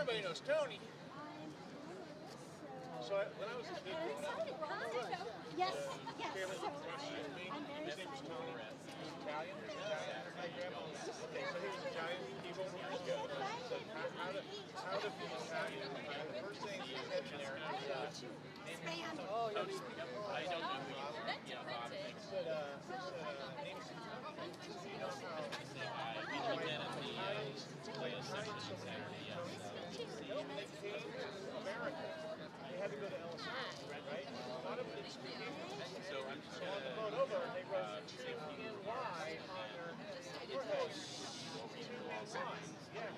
everybody knows Tony. So when I was a kid growing up, Yes, family so was across the street from me. I'm very His name was excited. Tony. He was Italian. My grandma was, okay, so he was Italian. He came over years ago. So how to be Italian? The first thing he said in there is, Expand. oh, I don't know who you are. Bob. He said, name is you know how Italians play a second Saturday. When they came to America, they had to go to El Salvador, right? A lot of them didn't speak English. So on the boat over, they wrote T-N-Y on their forehead. T-N-Y. Yeah.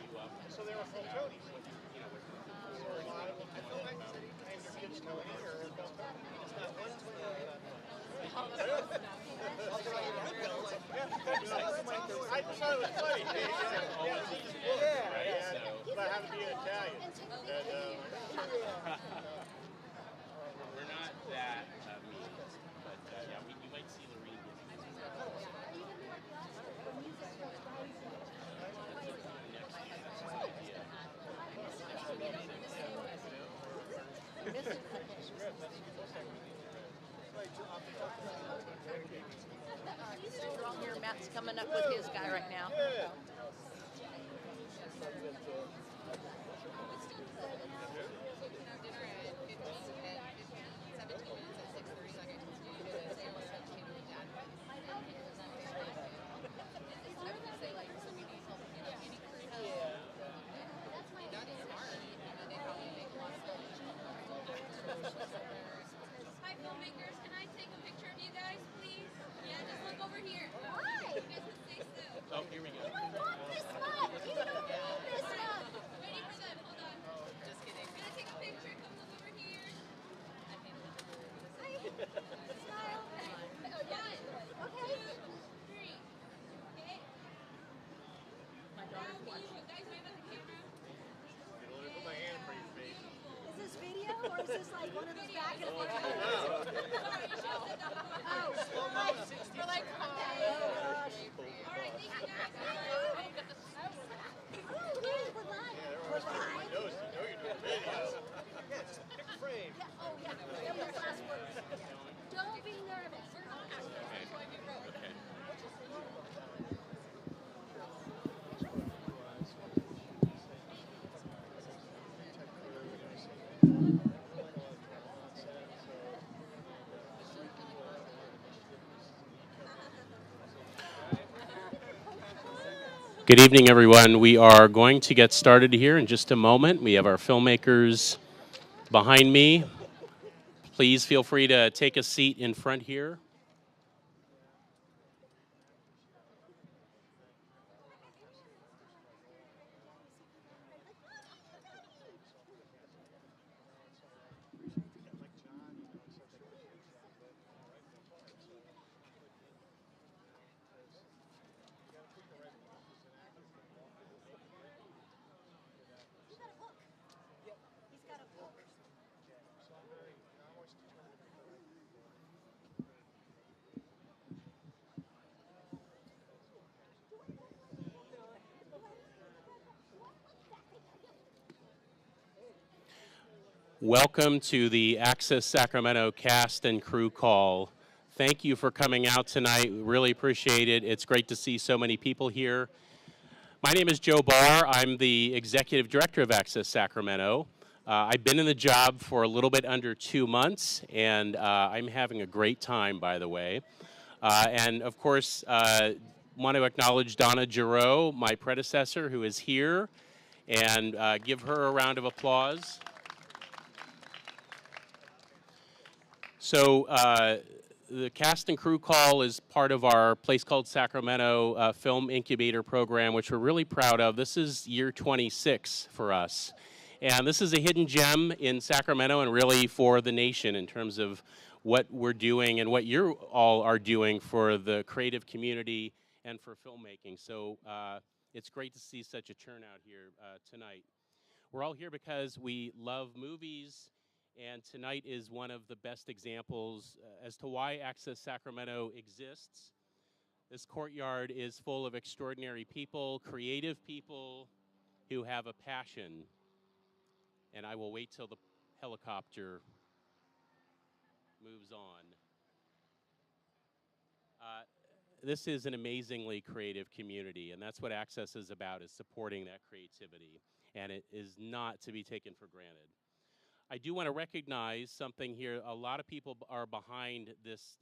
So they were called Tony. So a lot of them named their kids Tony or called Tony. It's not one Tony. I just thought it was funny. Yeah. About how to be an Italian. We're not that mean, but yeah, you might see Lorene Here, Matt's coming up with his guy right now. Hi, filmmakers. Can I take a picture of you guys, please? Yeah, just look over here. Why? You guys can stay still. Oh, here we go. You don't want this much. You don't need this much. Waiting for them. Hold on. Just kidding. Can I take a picture? Come look over here. Smile. One, Okay. 2, 3. Okay. Now, can you guys wave at the camera? Let me put my hand in front of your face. Is this video or is this like one of those back and forth? Sorry, you should have said that before. Oh, For like, oh gosh. all right, thank you guys. Oh, yeah, we're live. We're live. Knows, you know you're doing video. Yes, pick frame. Yeah, oh yeah. That was last words. Don't be nervous. Good evening, everyone. We are going to get started here in just a moment. We have our filmmakers behind me. Please feel free to take a seat in front here. Welcome to the Access Sacramento cast and crew call. Thank you for coming out tonight. We really appreciate it. It's great to see so many people here. My name is Joe Barr. I'm the Executive Director of Access Sacramento. I've been in the job for a little bit under 2 months, and I'm having a great time, by the way. And of course, want to acknowledge Donna Giroux, my predecessor, who is here, and give her a round of applause. So the cast and crew call is part of our Place Called Sacramento film incubator program, which we're really proud of. This is year 26 for us. And this is a hidden gem in Sacramento and really for the nation in terms of what we're doing and what you all are doing for the creative community and for filmmaking. So it's great to see such a turnout here tonight. We're all here because we love movies, and tonight is one of the best examples as to why Access Sacramento exists. This courtyard is full of extraordinary people, creative people who have a passion And I will wait till the helicopter moves on. This is an amazingly creative community, and that's what Access is about, is supporting that creativity. And it is not to be taken for granted. I do want to recognize something here. A lot of people are behind this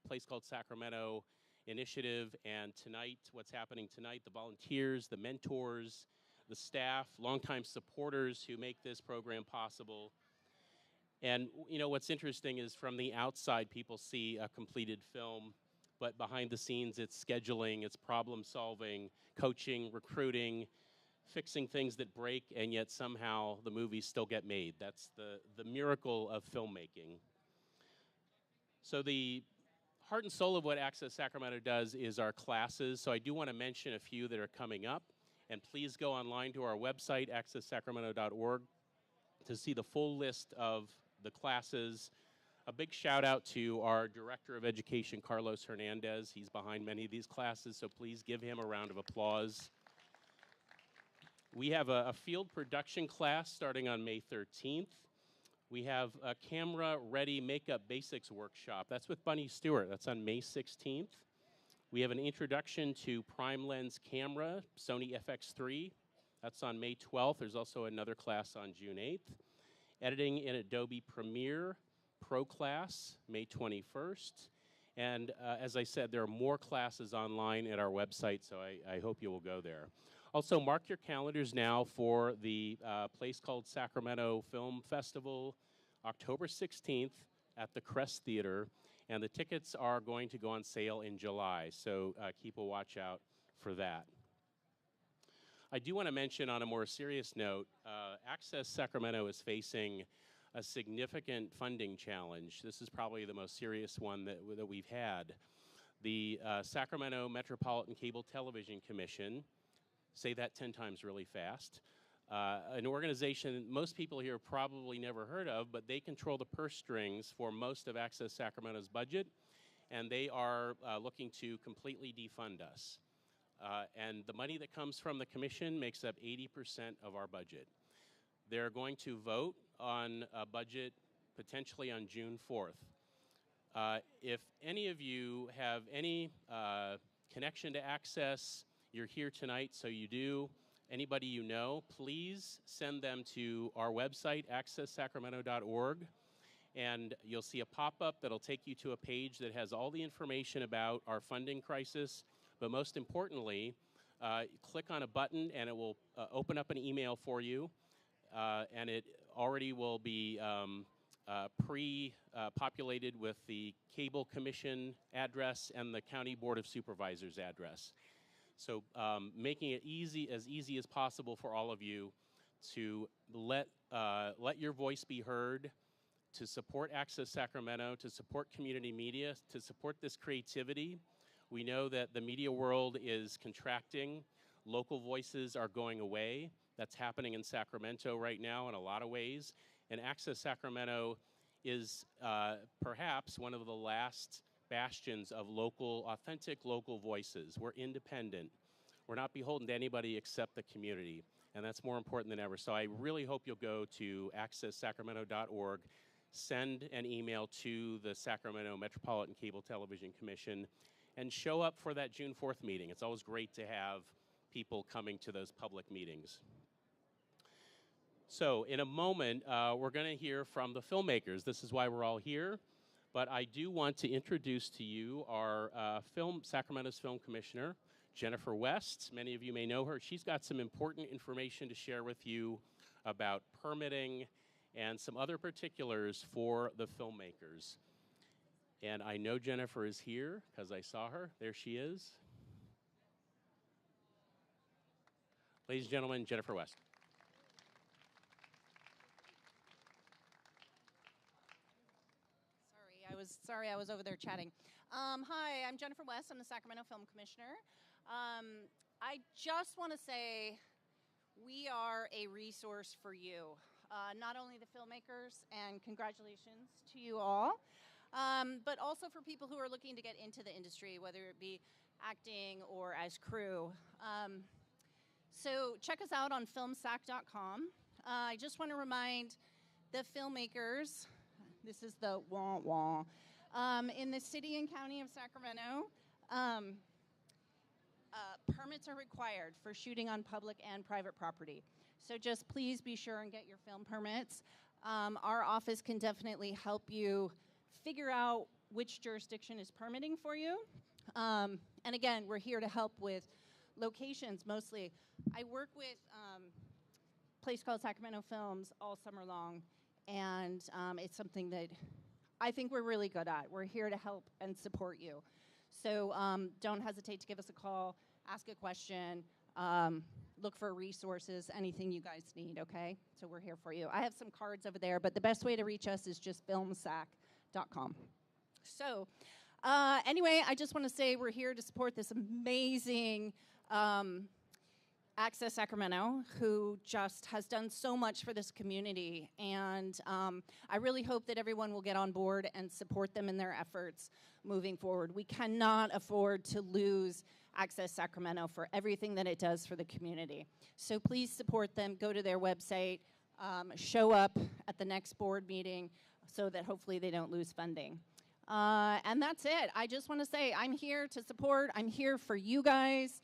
Place Called Sacramento initiative, and tonight, what's happening tonight, the volunteers, the mentors, the staff, longtime supporters who make this program possible. And you know, what's interesting is from the outside, people see a completed film, but behind the scenes, it's scheduling, it's problem solving, coaching, recruiting, fixing things that break, and yet somehow the movies still get made. That's the miracle of filmmaking. So the heart and soul of what Access Sacramento does is our classes. So I do want to mention a few that are coming up. And please go online to our website, accesssacramento.org, to see the full list of the classes. A big shout out to our Director of Education, Carlos Hernandez. He's behind many of these classes, so please give him a round of applause. We have a field production class starting on May 13th. We have a camera ready makeup basics workshop. That's with Bunny Stewart. That's on May 16th. We have an introduction to prime lens camera, Sony FX3. That's on May 12th. There's also another class on June 8th. Editing in Adobe Premiere Pro class, May 21st. And as I said, there are more classes online at our website, so I hope you will go there. Also, mark your calendars now for the Place Called Sacramento Film Festival, October 16th at the Crest Theater. And the tickets are going to go on sale in July, so keep a watch out for that. I do want to mention on a more serious note, Access Sacramento is facing a significant funding challenge. This is probably the most serious one that we've had. The Sacramento Metropolitan Cable Television Commission, say that 10 times really fast, an organization most people here have probably never heard of, but they control the purse strings for most of Access Sacramento's budget, and they are looking to completely defund us. And the money that comes from the commission makes up 80% of our budget. They're going to vote on a budget potentially on June 4th. If any of you have any connection to Access, you're here tonight, so you do. Anybody you know, please send them to our website, accesssacramento.org, and you'll see a pop-up that'll take you to a page that has all the information about our funding crisis. But most importantly, click on a button and it will open up an email for you. And it already will be pre-populated with the Cable Commission address and the County Board of Supervisors address. So making it as easy as possible for all of you to let your voice be heard, to support Access Sacramento, to support community media, to support this creativity. We know that the media world is contracting. Local voices are going away. That's happening in Sacramento right now in a lot of ways. And Access Sacramento is perhaps one of the last bastions of authentic local voices. We're independent. We're not beholden to anybody except the community. And that's more important than ever. So I really hope you'll go to accesssacramento.org, send an email to the Sacramento Metropolitan Cable Television Commission, and show up for that June 4th meeting. It's always great to have people coming to those public meetings. So in a moment, we're going to hear from the filmmakers. This is why we're all here. But I do want to introduce to you our Sacramento's Film Commissioner, Jennifer West. Many of you may know her. She's got some important information to share with you about permitting and some other particulars for the filmmakers. And I know Jennifer is here because I saw her. There she is. Ladies and gentlemen, Jennifer West. Sorry, I was over there chatting. Hi, I'm Jennifer West. I'm the Sacramento Film Commissioner. I just want to say we are a resource for you, not only the filmmakers, and congratulations to you all, but also for people who are looking to get into the industry, whether it be acting or as crew. So check us out on filmsac.com. I just want to remind the filmmakers, this is the wah-wah, in the city and county of Sacramento, permits are required for shooting on public and private property. So just please be sure and get your film permits. Our office can definitely help you figure out which jurisdiction is permitting for you. And again, we're here to help with locations mostly. I work with A Place Called Sacramento Films all summer long, and it's something that I think we're really good at. We're here to help and support you. So don't hesitate to give us a call, ask a question, look for resources, anything you guys need, okay? So we're here for you. I have some cards over there, but the best way to reach us is just filmsac.com. So anyway, I just want to say we're here to support this amazing Access Sacramento, who just has done so much for this community. And I really hope that everyone will get on board and support them in their efforts moving forward. We cannot afford to lose Access Sacramento for everything that it does for the community. So please support them, go to their website, show up at the next board meeting so that hopefully they don't lose funding. And that's it. I just want to say I'm here to support. I'm here for you guys.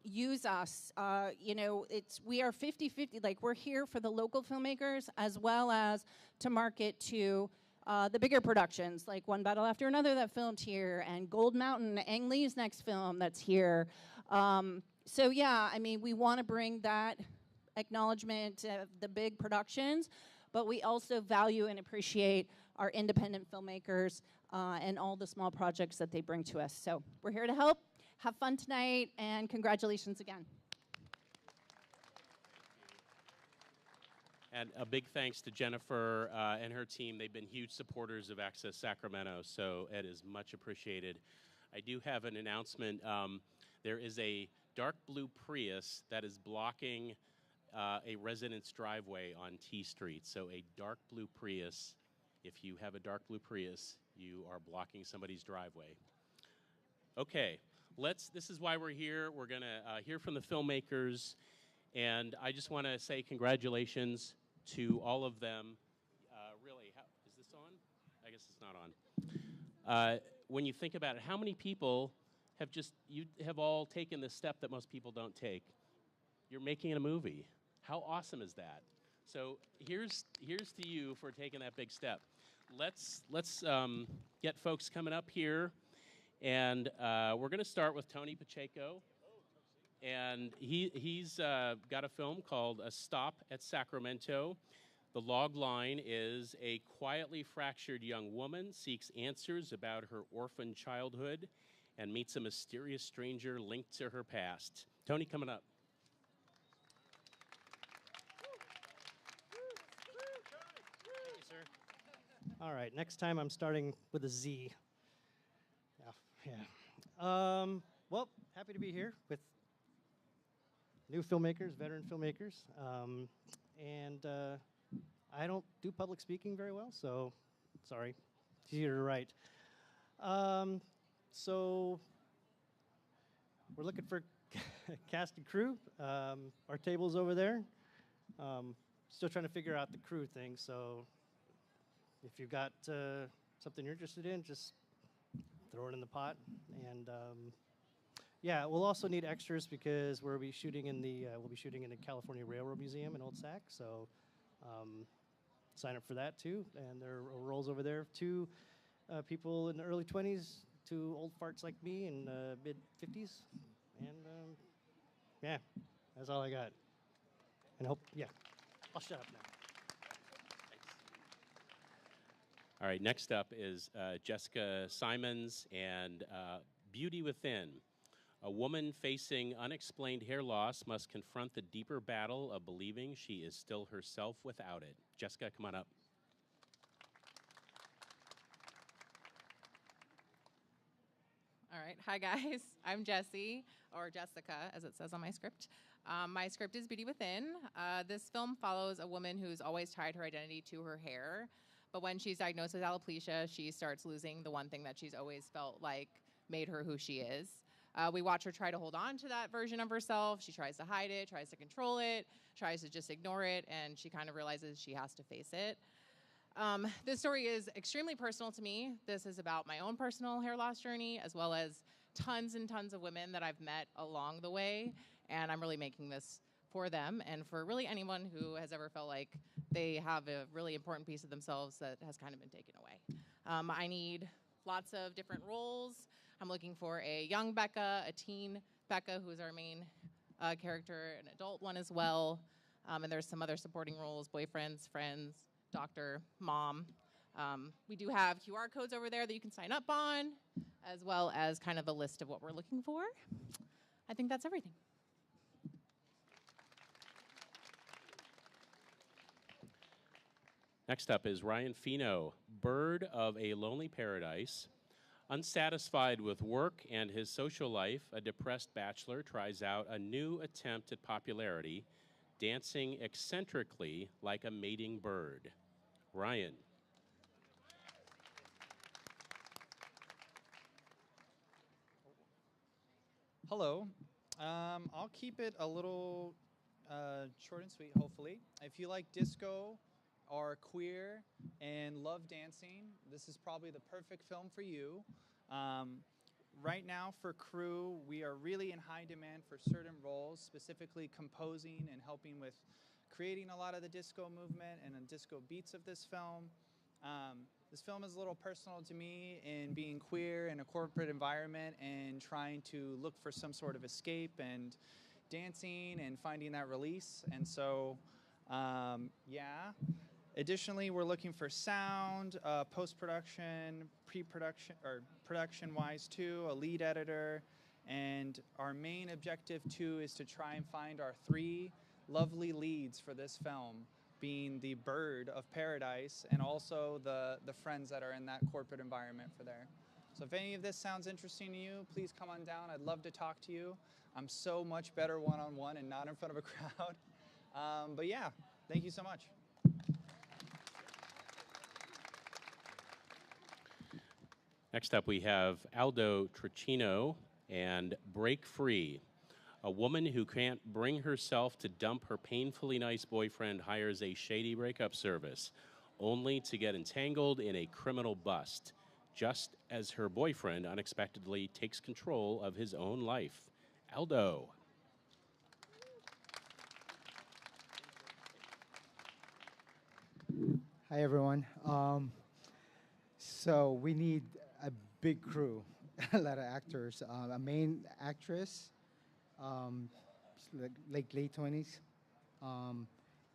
Use us. You know, we are 50-50. Like, we're here for the local filmmakers as well as to market to the bigger productions, like One Battle After Another that filmed here, and Gold Mountain, Ang Lee's next film that's here. So yeah, I mean, we want to bring that acknowledgement of the big productions, but we also value and appreciate our independent filmmakers and all the small projects that they bring to us. So we're here to help. Have fun tonight, and congratulations again. And a big thanks to Jennifer and her team. They've been huge supporters of Access Sacramento, so it is much appreciated. I do have an announcement. There is a dark blue Prius that is blocking a resident's driveway on T Street. So a dark blue Prius, if you have a dark blue Prius, you are blocking somebody's driveway. Okay, this is why we're here. We're gonna hear from the filmmakers, and I just wanna say congratulations to all of them. Really, is this on? I guess it's not on. When you think about it, how many people you have all taken the step that most people don't take? You're making a movie. How awesome is that? So here's to you for taking that big step. Let's get folks coming up here, and we're going to start with Tony Pacheco, and he's got a film called A Stop at Sacramento. The log line is: a quietly fractured young woman seeks answers about her orphan childhood and meets a mysterious stranger linked to her past. Tony, coming up. Thank you, sir. All right, next time I'm starting with a Z. Yeah. Well, happy to be here with new filmmakers, veteran filmmakers. And I don't do public speaking very well, so sorry. It's easier to write. So we're looking for cast and crew. Our table's over there. Still trying to figure out the crew thing, so if you've got something you're interested in, just throw it in the pot. And yeah, we'll also need extras because we'll be shooting in the California Railroad Museum in Old Sac. So sign up for that too. And there are roles over there. 2 people in the early 20s, 2 old farts like me in mid 50s. And yeah, that's all I got. And yeah, I'll shut up now. All right, next up is Jessica Simons and Beauty Within. A woman facing unexplained hair loss must confront the deeper battle of believing she is still herself without it. Jessica, come on up. All right, hi guys, I'm Jessie, or Jessica as it says on my script. My script is Beauty Within. This film follows a woman who's always tied her identity to her hair, but when she's diagnosed with alopecia, she starts losing the one thing that she's always felt like made her who she is. We watch her try to hold on to that version of herself. She tries to hide it, tries to control it, tries to just ignore it, and she kind of realizes she has to face it. This story is extremely personal to me. This is about my own personal hair loss journey, as well as tons and tons of women that I've met along the way, and I'm really making this for them and for really anyone who has ever felt like they have a really important piece of themselves that has kind of been taken away. I need lots of different roles. I'm looking for a young Becca, a teen Becca, who is our main character, an adult one as well, and there's some other supporting roles, boyfriends, friends, doctor, mom. We do have QR codes over there that you can sign up on, as well as kind of a list of what we're looking for. I think that's everything. Next up is Ryan Fino, bird of a lonely paradise. Unsatisfied with work and his social life, a depressed bachelor tries out a new attempt at popularity, dancing eccentrically like a mating bird. Ryan. Hello. I'll keep it a little short and sweet, hopefully. If you like disco, are queer, and love dancing, this is probably the perfect film for you. Right now for crew, we are really in high demand for certain roles, specifically composing and helping with creating a lot of the disco movement and the disco beats of this film. This film is a little personal to me in being queer in a corporate environment and trying to look for some sort of escape and dancing and finding that release. And so, yeah. Additionally, we're looking for sound, post-production, pre-production, or production-wise too, a lead editor, and our main objective too is to try and find our 3 lovely leads for this film, being the bird of paradise and also the friends that are in that corporate environment for there. So if any of this sounds interesting to you, please come on down. I'd love to talk to you. I'm so much better one-on-one and not in front of a crowd. But yeah, thank you so much. Next up, we have Aldo Tricino and Break Free. A woman who can't bring herself to dump her painfully nice boyfriend hires a shady breakup service, only to get entangled in a criminal bust, just as her boyfriend unexpectedly takes control of his own life. Aldo. Hi, everyone. So we need a big crew, a lot of actors, a main actress, like late 20s,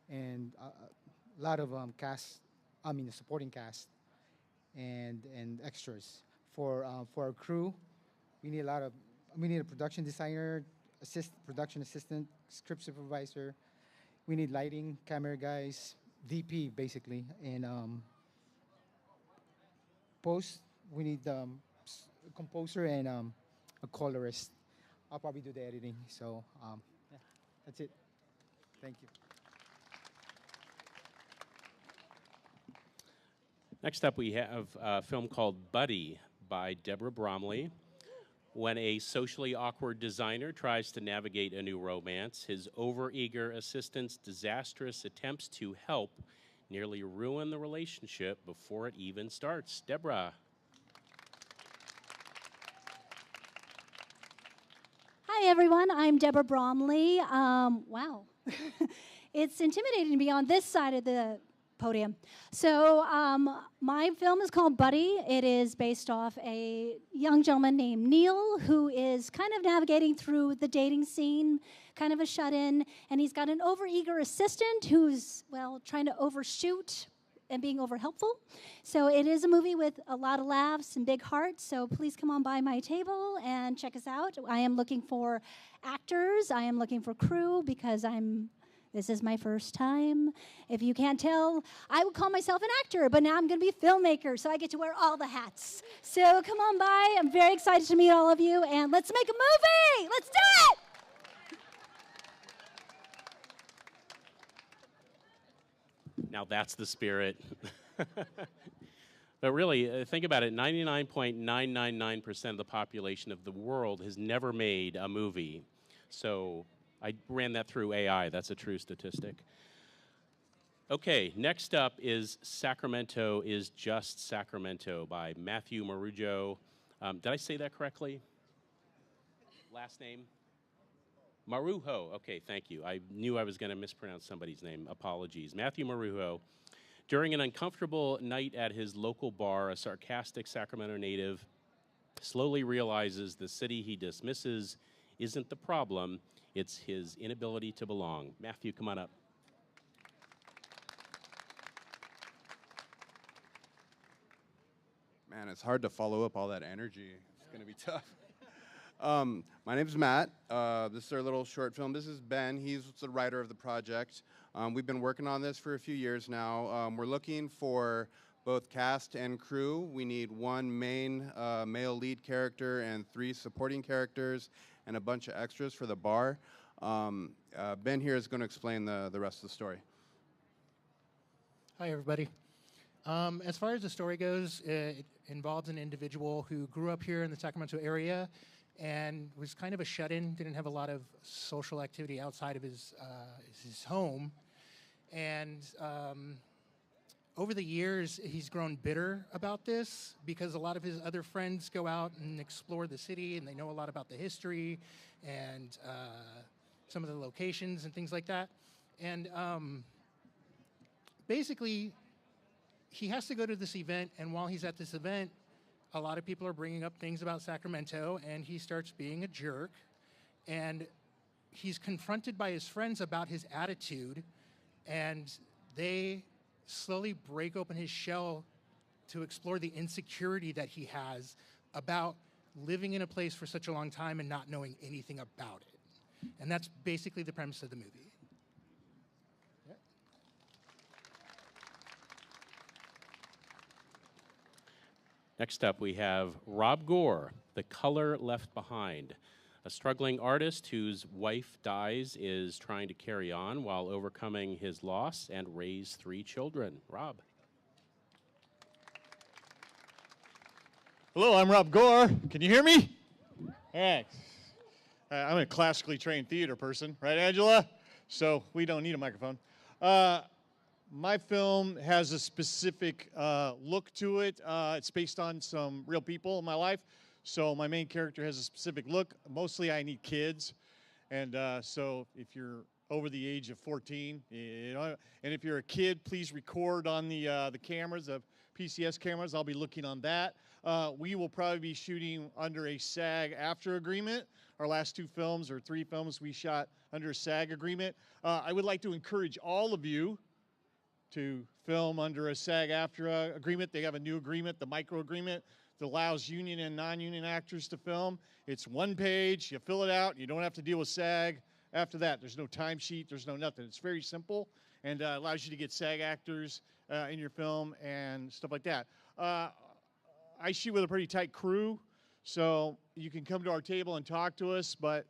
and a lot of cast, the supporting cast, and extras. For our crew, we need a production designer, production assistant, script supervisor. We need lighting, camera guys, DP basically, and post. We need a composer and a colorist. I'll probably do the editing. So yeah, that's it. Thank you. Next up, we have a film called Buddy by Deborah Bromley. When a socially awkward designer tries to navigate a new romance, his overeager assistant's disastrous attempts to help nearly ruin the relationship before it even starts. Deborah. Hi, everyone. I'm Deborah Bromley. Wow. It's intimidating to be on this side of the podium. So my film is called Buddy. It is based off a young gentleman named Neil who is kind of navigating through the dating scene, kind of a shut-in, and he's got an overeager assistant who's, well, trying to overshoot and being overhelpful. So it is a movie with a lot of laughs and big hearts, so please come on by my table and check us out. I am looking for actors. I am looking for crew because this is my first time. If you can't tell, I would call myself an actor, but now I'm going to be a filmmaker, so I get to wear all the hats. So come on by. I'm very excited to meet all of you, and let's make a movie. Let's do it. Now that's the spirit. But really, think about it, 99.999% of the population of the world has never made a movie. So I ran that through AI. That's a true statistic. Okay, next up is Sacramento is Just Sacramento by Matthew Marujo. Did I say that correctly? Last name? Marujo. Okay, thank you. I knew I was going to mispronounce somebody's name. Apologies. Matthew Marujo. During an uncomfortable night at his local bar, a sarcastic Sacramento native slowly realizes the city he dismisses isn't the problem, it's his inability to belong. Matthew, come on up. Man, it's hard to follow up all that energy. It's going to be tough. My name's Matt. This is our little short film. This is Ben. He's the writer of the project. We've been working on this for a few years now. We're looking for both cast and crew. We need one main male lead character and 3 supporting characters and a bunch of extras for the bar. Ben here is going to explain the rest of the story. Hi, everybody. As far as the story goes, it involves an individual who grew up here in the Sacramento area and was kind of a shut-in, didn't have a lot of social activity outside of his home. And over the years, he's grown bitter about this because a lot of his other friends go out and explore the city, and they know a lot about the history and some of the locations and things like that. And basically, he has to go to this event, and while he's at this event, a lot of people are bringing up things about Sacramento, and he starts being a jerk. And he's confronted by his friends about his attitude, and they slowly break open his shell to explore the insecurity that he has about living in a place for such a long time and not knowing anything about it. And that's basically the premise of the movie. Next up, we have Rob Gore, The Color Left Behind. A struggling artist whose wife dies is trying to carry on while overcoming his loss and raise 3 children. Rob. Hello, I'm Rob Gore. Can you hear me? All right. I'm a classically trained theater person, right, Angela? So we don't need a microphone. My film has a specific look to it. It's based on some real people in my life. So my main character has a specific look. Mostly I need kids. And so if you're over the age of 14, you know, and if you're a kid, please record on the cameras, the PCS cameras. I'll be looking on that. We will probably be shooting under a SAG-AFTRA agreement. Our last 2 films or 3 films we shot under a SAG agreement. I would like to encourage all of you to film under a SAG-AFTRA agreement. They have a new agreement, the micro agreement, that allows union and non-union actors to film. It's 1 page, you fill it out, and you don't have to deal with SAG after that. There's no timesheet, there's no nothing. It's very simple and allows you to get SAG actors in your film and stuff like that. I shoot with a pretty tight crew, so you can come to our table and talk to us, but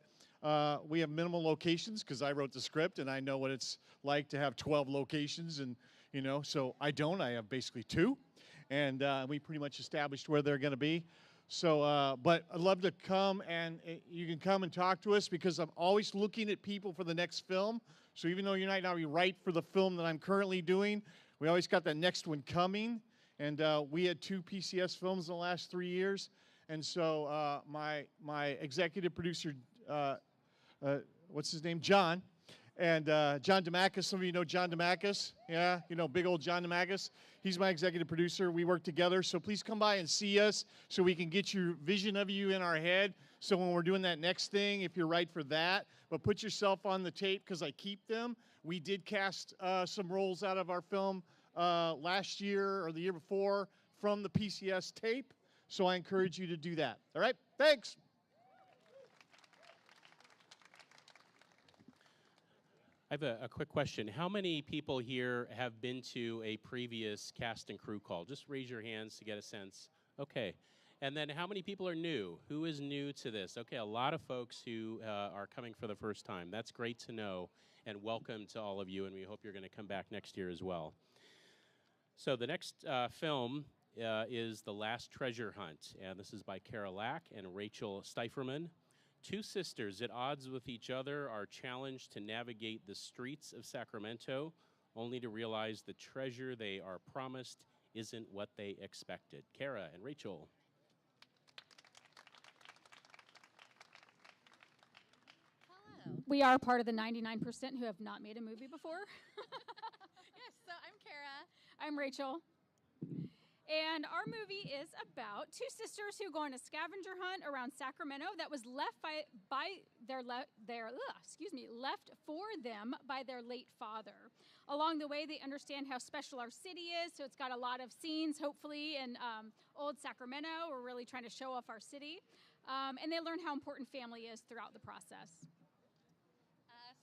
we have minimal locations because I wrote the script and I know what it's like to have 12 locations, and you know, so I don't. I have basically 2, and we pretty much established where they're going to be. So, but I'd love to come, and you can come and talk to us because I'm always looking at people for the next film. So even though you might not be right for the film that I'm currently doing, we always got that next one coming. And we had 2 PCS films in the last 3 years, and so my executive producer, what's his name, John, and John DeMakis. Some of you know John DeMakis, yeah, you know, big old John DeMakis. He's my executive producer. We work together, so please come by and see us so we can get your vision of you in our head. So when we're doing that next thing, if you're right for that, but put yourself on the tape because I keep them. We did cast some roles out of our film last year or the year before from the PCS tape, so I encourage you to do that. All right, thanks. I have a quick question. How many people here have been to a previous cast and crew call? Just raise your hands to get a sense. Okay. And then how many people are new? Who is new to this? Okay, a lot of folks who are coming for the first time. That's great to know, and welcome to all of you, and we hope you're going to come back next year as well. So the next film is The Last Treasure Hunt, and this is by Kara Lack and Rachel Steiferman. Two sisters at odds with each other are challenged to navigate the streets of Sacramento, only to realize the treasure they are promised isn't what they expected. Kara and Rachel. We are part of the 99% who have not made a movie before. Yes, so I'm Kara. I'm Rachel. And our movie is about two sisters who go on a scavenger hunt around Sacramento that was left left for them by their late father. Along the way, they understand how special our city is, so it's got a lot of scenes, hopefully, in old Sacramento. We're really trying to show off our city. And they learn how important family is throughout the process.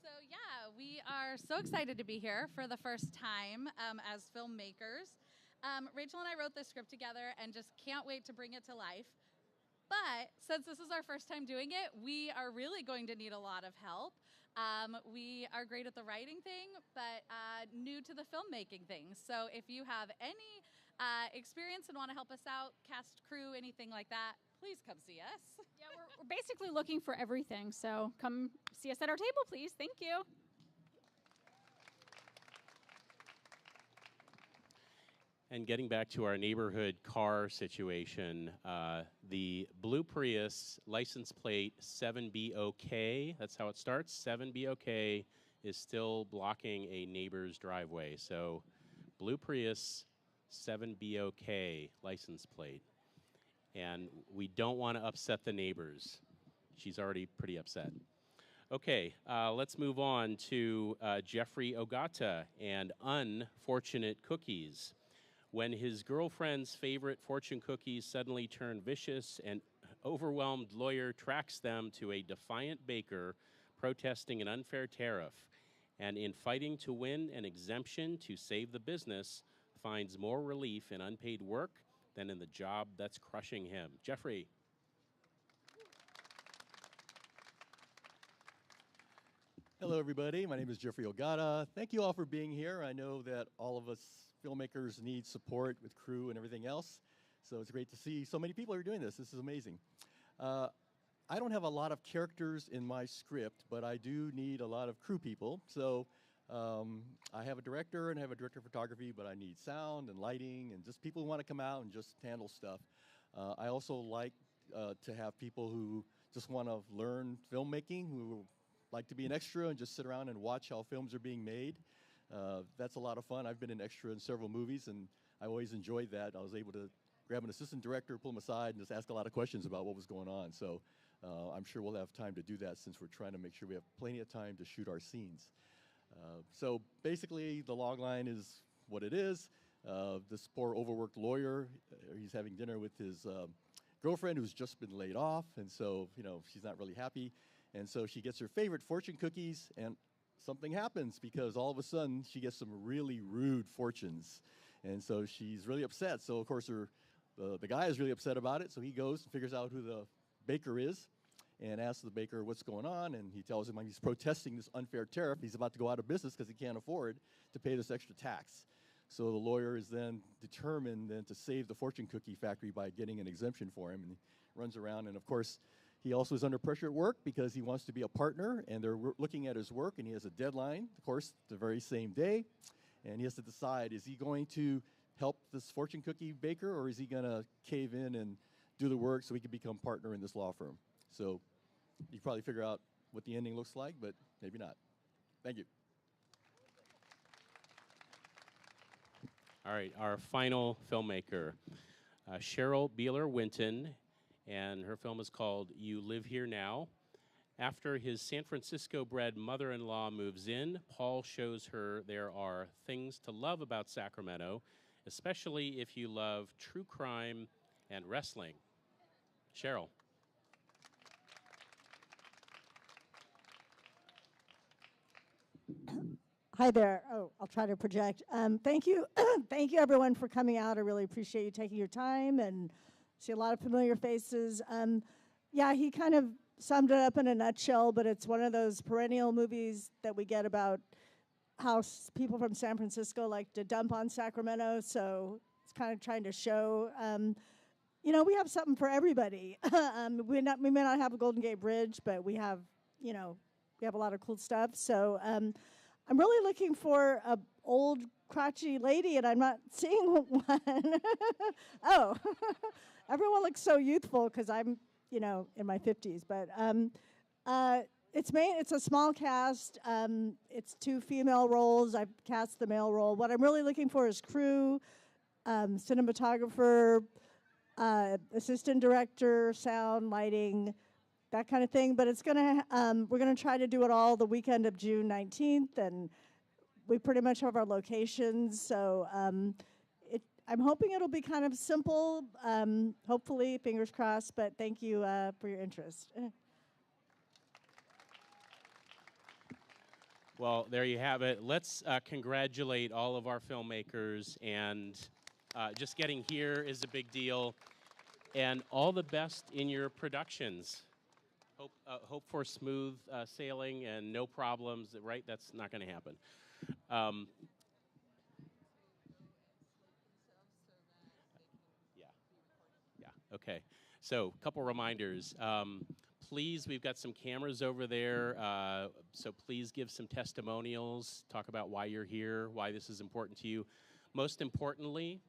So yeah, we are so excited to be here for the first time as filmmakers. Rachel and I wrote this script together and just can't wait to bring it to life. But since this is our first time doing it, we are really going to need a lot of help. We are great at the writing thing, but new to the filmmaking thing. So if you have any experience and want to help us out, cast, crew, anything like that, please come see us. Yeah, we're basically looking for everything, so come see us at our table, please. Thank you. And getting back to our neighborhood car situation, the Blue Prius license plate 7BOK, that's how it starts, 7BOK is still blocking a neighbor's driveway. So Blue Prius 7BOK license plate. And we don't want to upset the neighbors. She's already pretty upset. Okay, let's move on to Jeffrey Ogata and Unfortunate Cookies. When his girlfriend's favorite fortune cookies suddenly turn vicious, an overwhelmed lawyer tracks them to a defiant baker protesting an unfair tariff, and in fighting to win an exemption to save the business, finds more relief in unpaid work than in the job that's crushing him. Jeffrey. Hello, everybody. My name is Jeffrey Ogata. Thank you all for being here. I know that all of us filmmakers need support with crew and everything else, so it's great to see so many people are doing this. This is amazing. I don't have a lot of characters in my script, but I do need a lot of crew people. So I have a director and I have a director of photography, but I need sound and lighting and just people who want to come out and just handle stuff. I also like to have people who just want to learn filmmaking, who like to be an extra and just sit around and watch how films are being made. That's a lot of fun. I've been an extra in several movies, and I always enjoyed that. I was able to grab an assistant director, pull him aside, and just ask a lot of questions about what was going on. So I'm sure we'll have time to do that since we're trying to make sure we have plenty of time to shoot our scenes. So basically, the log line is what it is. This poor overworked lawyer, he's having dinner with his girlfriend who's just been laid off, and so she's not really happy. And so she gets her favorite fortune cookies, and something happens because all of a sudden she gets some really rude fortunes. And so she's really upset. So, of course, the guy is really upset about it, so he goes and figures out who the baker is and asks the baker what's going on, and he tells him he's protesting this unfair tariff. He's about to go out of business because he can't afford to pay this extra tax. So the lawyer is then determined then to save the fortune cookie factory by getting an exemption for him, and he runs around, and of course, he also is under pressure at work because he wants to be a partner, and they're looking at his work, and he has a deadline, of course, the very same day, and he has to decide, is he going to help this fortune cookie baker, or is he going to cave in and do the work so he can become partner in this law firm? So you probably figure out what the ending looks like, but maybe not. Thank you. All right, our final filmmaker, Cheryl Beeler-Winton, and her film is called You Live Here Now. After his San Francisco-bred mother-in-law moves in, Paul shows her there are things to love about Sacramento, especially if you love true crime and wrestling. Cheryl. Hi there. Oh, I'll try to project. Thank you. Thank you, everyone, for coming out. I really appreciate you taking your time and see a lot of familiar faces. Yeah, he kind of summed it up in a nutshell, but it's one of those perennial movies that we get about how people from San Francisco like to dump on Sacramento. So it's kind of trying to show, you know, we have something for everybody. We may not have a Golden Gate Bridge, but we have, you know, we have a lot of cool stuff. So I'm really looking for a old crotchety lady, and I'm not seeing one. Oh, everyone looks so youthful because I'm, you know, in my 50s. But it's a small cast. It's 2 female roles. I've cast the male role. What I'm really looking for is crew, cinematographer, assistant director, sound, lighting, that kind of thing. But it's gonna we're gonna try to do it all the weekend of June 19th, and we pretty much have our locations. So I'm hoping it'll be kind of simple. Hopefully, fingers crossed. But thank you for your interest. Well, there you have it. Let's congratulate all of our filmmakers, and just getting here is a big deal. And all the best in your productions. Hope for smooth sailing and no problems, right? That's not going to happen. Yeah, okay. So a couple reminders. Please, we've got some cameras over there, so please give some testimonials, talk about why you're here, why this is important to you. Most importantly,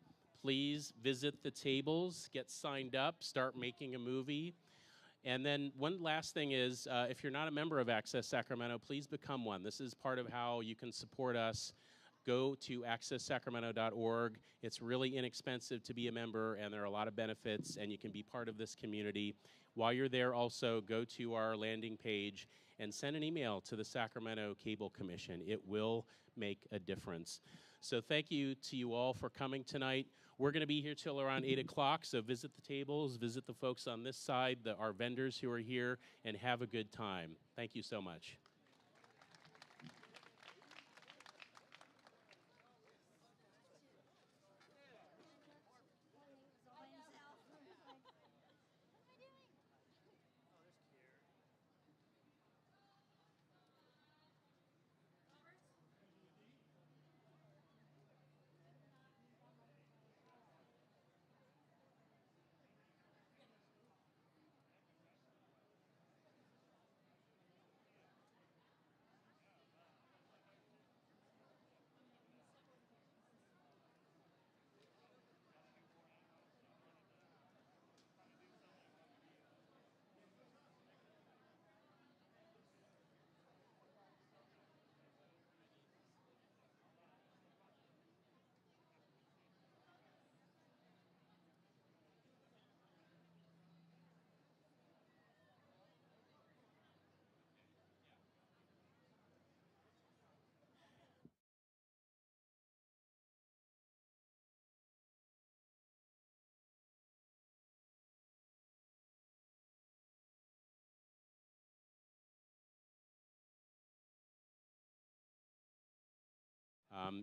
please visit the tables, get signed up, start making a movie. And then one last thing is, if you're not a member of Access Sacramento, please become one. This is part of how you can support us. Go to accesssacramento.org. It's really inexpensive to be a member, and there are a lot of benefits, and you can be part of this community. While you're there, also go to our landing page and send an email to the Sacramento Cable Commission. It will make a difference. So thank you to you all for coming tonight. We're going to be here till around 8 o'clock, so visit the tables, visit the folks on this side, our vendors who are here, and have a good time. Thank you so much.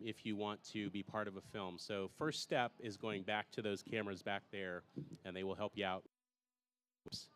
If you want to be part of a film. So first step is going back to those cameras back there, and they will help you out. Oops.